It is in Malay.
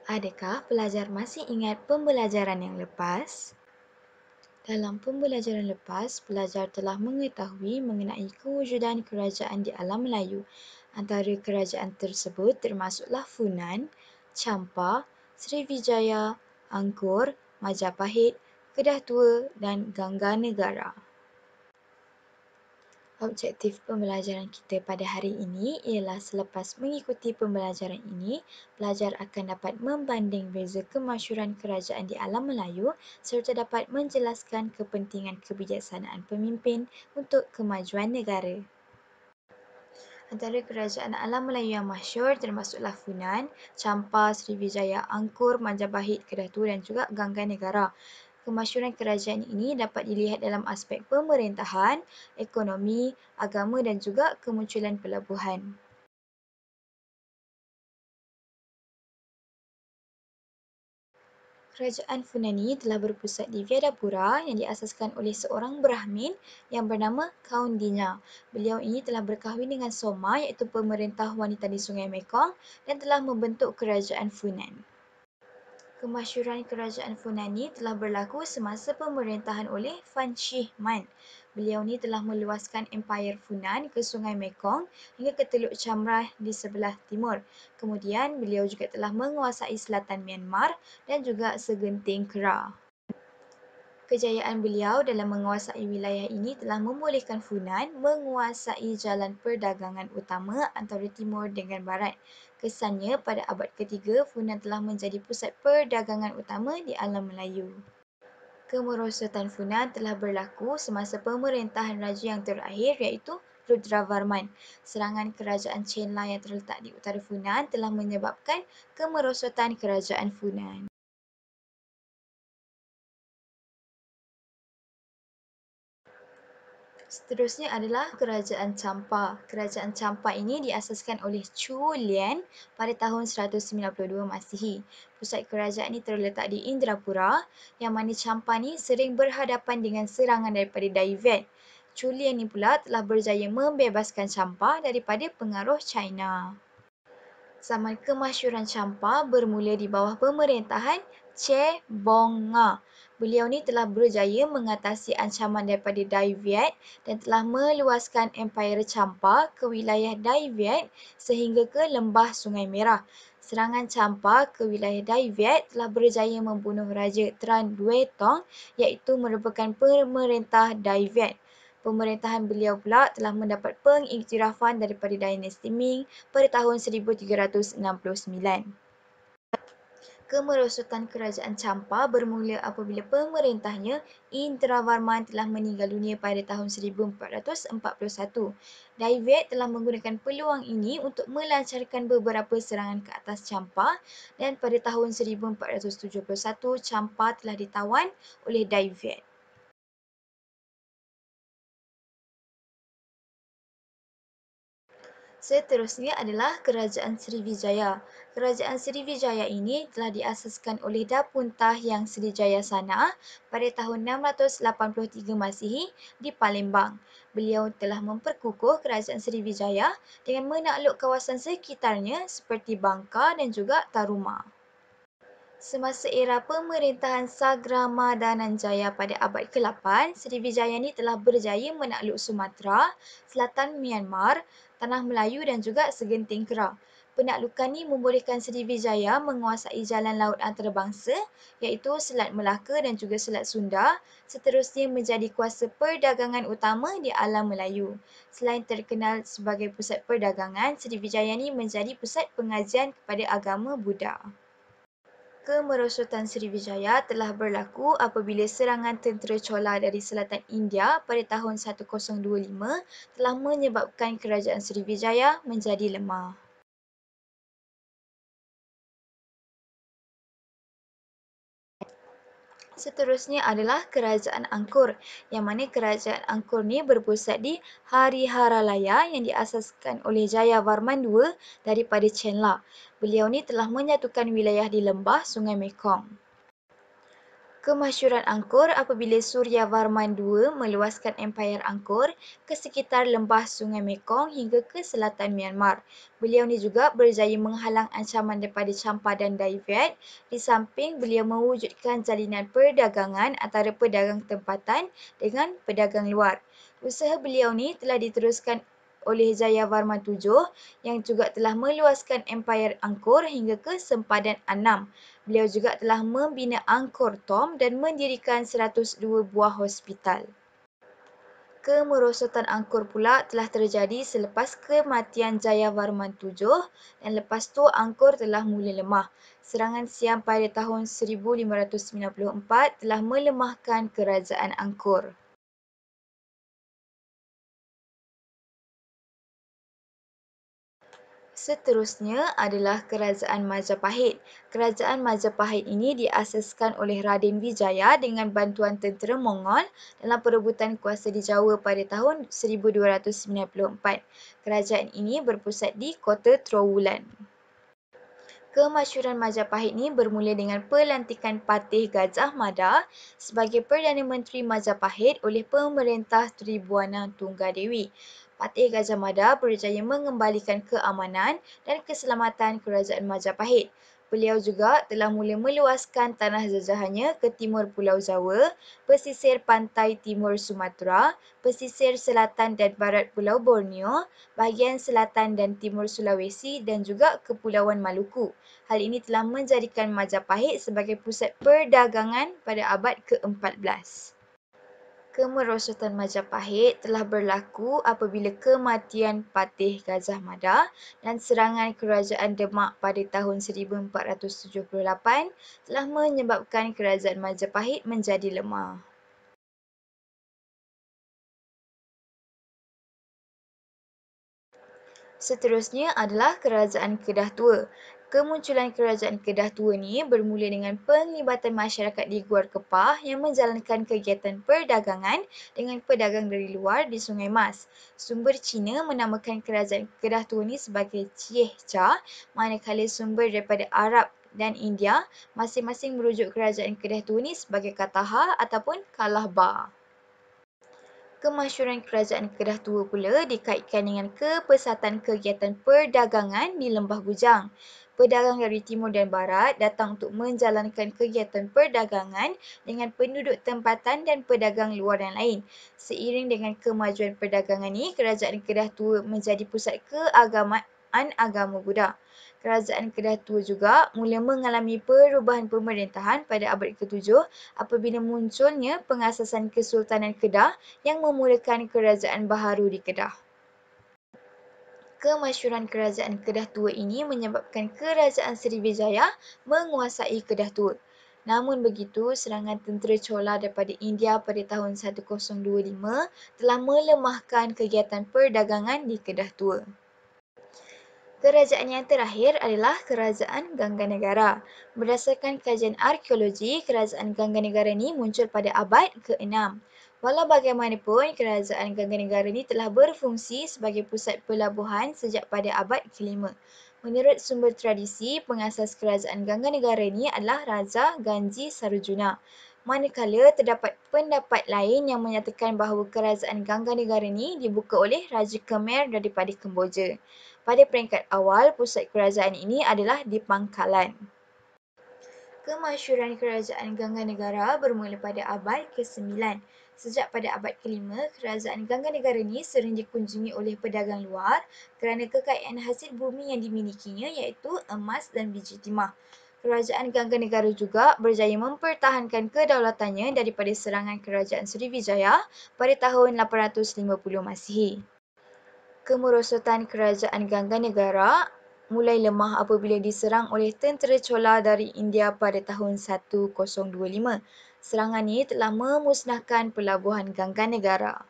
Adakah pelajar masih ingat pembelajaran yang lepas? Dalam pembelajaran lepas, pelajar telah mengetahui mengenai kewujudan kerajaan di alam Melayu. Antara kerajaan tersebut termasuklah Funan, Champa, Srivijaya, Angkor, Majapahit, Kedah Tua dan Gangganegara. Objektif pembelajaran kita pada hari ini ialah selepas mengikuti pembelajaran ini, pelajar akan dapat membanding beza kemasyhuran kerajaan di alam Melayu serta dapat menjelaskan kepentingan kebijaksanaan pemimpin untuk kemajuan negara. Antara kerajaan alam Melayu yang masyhur termasuklah Funan, Champa, Srivijaya, Angkor, Majapahit, Kedah Tua dan juga Gangganegara. Kemasyhuran kerajaan ini dapat dilihat dalam aspek pemerintahan, ekonomi, agama dan juga kemunculan pelabuhan. Kerajaan Funani telah berpusat di Vyadapura yang diasaskan oleh seorang Brahmin yang bernama Kaundinya. Beliau ini telah berkahwin dengan Soma iaitu pemerintah wanita di Sungai Mekong dan telah membentuk kerajaan Funan. Kemasyhuran kerajaan Funani telah berlaku semasa pemerintahan oleh Fan Shih Man. Beliau ni telah meluaskan Empayar Funan ke Sungai Mekong hingga ke Teluk Chamrah di sebelah timur. Kemudian beliau juga telah menguasai selatan Myanmar dan juga segenting Kra. Kejayaan beliau dalam menguasai wilayah ini telah membolehkan Funan menguasai jalan perdagangan utama antara timur dengan barat. Kesannya pada abad ketiga, Funan telah menjadi pusat perdagangan utama di alam Melayu. Kemerosotan Funan telah berlaku semasa pemerintahan raja yang terakhir iaitu Rudravarman. Serangan kerajaan Chenla yang terletak di utara Funan telah menyebabkan kemerosotan kerajaan Funan. Seterusnya adalah Kerajaan Champa. Kerajaan Champa ini diasaskan oleh Chu Lian pada tahun 192 Masihi. Pusat kerajaan ini terletak di Indrapura, yang mana Champa ni sering berhadapan dengan serangan daripada Dai Viet. Chu Lian ni pula telah berjaya membebaskan Champa daripada pengaruh China. Zaman kemasyhuran Champa bermula di bawah pemerintahan Che Bong-nga. Beliau ni telah berjaya mengatasi ancaman daripada Dai Viet dan telah meluaskan Empayar Champa ke wilayah Dai Viet sehingga ke lembah Sungai Merah. Serangan Champa ke wilayah Dai Viet telah berjaya membunuh Raja Tran Due Tong iaitu merupakan pemerintah Dai Viet. Pemerintahan beliau pula telah mendapat pengiktirafan daripada dinasti Ming pada tahun 1369. Kemerosotan kerajaan Champa bermula apabila pemerintahnya Indravarman telah meninggal dunia pada tahun 1441. Dai Viet telah menggunakan peluang ini untuk melancarkan beberapa serangan ke atas Champa dan pada tahun 1471 Champa telah ditawan oleh Dai Viet. Seterusnya adalah Kerajaan Srivijaya. Kerajaan Srivijaya ini telah diasaskan oleh Dapuntah Yang Srijaya Sana pada tahun 683 Masihi di Palembang. Beliau telah memperkukuh Kerajaan Srivijaya dengan menakluk kawasan sekitarnya seperti Bangka dan juga Taruma. Semasa era pemerintahan Sagramadananjaya pada abad ke-8, Srivijaya ini telah berjaya menakluk Sumatera, selatan Myanmar, Tanah Melayu dan juga segenting Kra. Penaklukan ini membolehkan Srivijaya menguasai jalan laut antarabangsa iaitu Selat Melaka dan juga Selat Sunda, seterusnya menjadi kuasa perdagangan utama di alam Melayu. Selain terkenal sebagai pusat perdagangan, Srivijaya ini menjadi pusat pengajian kepada agama Buddha. Kemerosotan Srivijaya telah berlaku apabila serangan tentera Chola dari selatan India pada tahun 1025 telah menyebabkan kerajaan Srivijaya menjadi lemah. Seterusnya adalah Kerajaan Angkor, yang mana Kerajaan Angkor ni berpusat di Hariharalaya yang diasaskan oleh Jayavarman II daripada Chenla. Beliau ni telah menyatukan wilayah di lembah Sungai Mekong. Kemasyhuran Angkor apabila Suryavarman II meluaskan Empayar Angkor ke sekitar lembah Sungai Mekong hingga ke selatan Myanmar. Beliau ni juga berjaya menghalang ancaman daripada campadan Dai Viet, di samping beliau mewujudkan jalinan perdagangan antara pedagang tempatan dengan pedagang luar. Usaha beliau ni telah diteruskan oleh Jayavarman VII yang juga telah meluaskan Empayar Angkor hingga ke sempadan Annam. Beliau juga telah membina Angkor Thom dan mendirikan 102 buah hospital. Kemerosotan Angkor pula telah terjadi selepas kematian Jayavarman VII dan lepas tu Angkor telah mula lemah. Serangan Siam pada tahun 1594 telah melemahkan kerajaan Angkor. Seterusnya adalah Kerajaan Majapahit. Kerajaan Majapahit ini diasaskan oleh Raden Wijaya dengan bantuan tentera Mongol dalam perebutan kuasa di Jawa pada tahun 1294. Kerajaan ini berpusat di Kota Trowulan. Kemasyhuran Majapahit ini bermula dengan pelantikan Patih Gajah Mada sebagai Perdana Menteri Majapahit oleh pemerintah Tribuana Tunggadewi. Patih Gajah Mada berjaya mengembalikan keamanan dan keselamatan Kerajaan Majapahit. Beliau juga telah mula meluaskan tanah jajahannya ke timur Pulau Jawa, pesisir pantai timur Sumatera, pesisir selatan dan barat Pulau Borneo, bahagian selatan dan timur Sulawesi dan juga Kepulauan Maluku. Hal ini telah menjadikan Majapahit sebagai pusat perdagangan pada abad ke-14. Kemerosotan Majapahit telah berlaku apabila kematian Patih Gajah Mada dan serangan Kerajaan Demak pada tahun 1478 telah menyebabkan Kerajaan Majapahit menjadi lemah. Seterusnya adalah Kerajaan Kedah Tua. Kemunculan Kerajaan Kedah Tua ni bermula dengan penglibatan masyarakat di Guar Kepah yang menjalankan kegiatan perdagangan dengan pedagang dari luar di Sungai Mas. Sumber Cina menamakan Kerajaan Kedah Tua ni sebagai Chieh Cha, manakala sumber daripada Arab dan India masing-masing merujuk Kerajaan Kedah Tua ni sebagai Kataha ataupun Kalahbar. Kemasyhuran Kerajaan Kedah Tua pula dikaitkan dengan kepesatan kegiatan perdagangan di Lembah Bujang. Pedagang dari timur dan barat datang untuk menjalankan kegiatan perdagangan dengan penduduk tempatan dan pedagang luar yang lain. Seiring dengan kemajuan perdagangan ini, Kerajaan Kedah Tua menjadi pusat keagamaan agama Buddha. Kerajaan Kedah Tua juga mula mengalami perubahan pemerintahan pada abad ke-7 apabila munculnya pengasasan Kesultanan Kedah yang memulakan kerajaan baharu di Kedah. Kemasyhuran Kerajaan Kedah Tua ini menyebabkan Kerajaan Sriwijaya menguasai Kedah Tua. Namun begitu, serangan tentera Chola daripada India pada tahun 1025 telah melemahkan kegiatan perdagangan di Kedah Tua. Kerajaan yang terakhir adalah Kerajaan Gangganegara. Berdasarkan kajian arkeologi, Kerajaan Gangganegara ini muncul pada abad ke-6. Walau bagaimanapun, Kerajaan Gangganegara ini telah berfungsi sebagai pusat pelabuhan sejak pada abad ke-5. Menurut sumber tradisi, pengasas Kerajaan Gangganegara ini adalah Raja Ganji Sarujuna. Manakala terdapat pendapat lain yang menyatakan bahawa Kerajaan Gangganegara ini dibuka oleh Raja Khmer daripada Kemboja. Pada peringkat awal, pusat kerajaan ini adalah di Pangkalan. Kemasyhuran Kerajaan Gangganegara bermula pada abad ke-9. Sejak pada abad ke-5, Kerajaan Gangganegara ini sering dikunjungi oleh pedagang luar kerana kekayaan hasil bumi yang dimilikinya iaitu emas dan biji timah. Kerajaan Gangganegara juga berjaya mempertahankan kedaulatannya daripada serangan Kerajaan Sriwijaya pada tahun 850 Masihi. Kemerosotan Kerajaan Gangganegara mulai lemah apabila diserang oleh tentera Chola dari India pada tahun 1025. Serangan ini telah memusnahkan pelabuhan Gangganegara.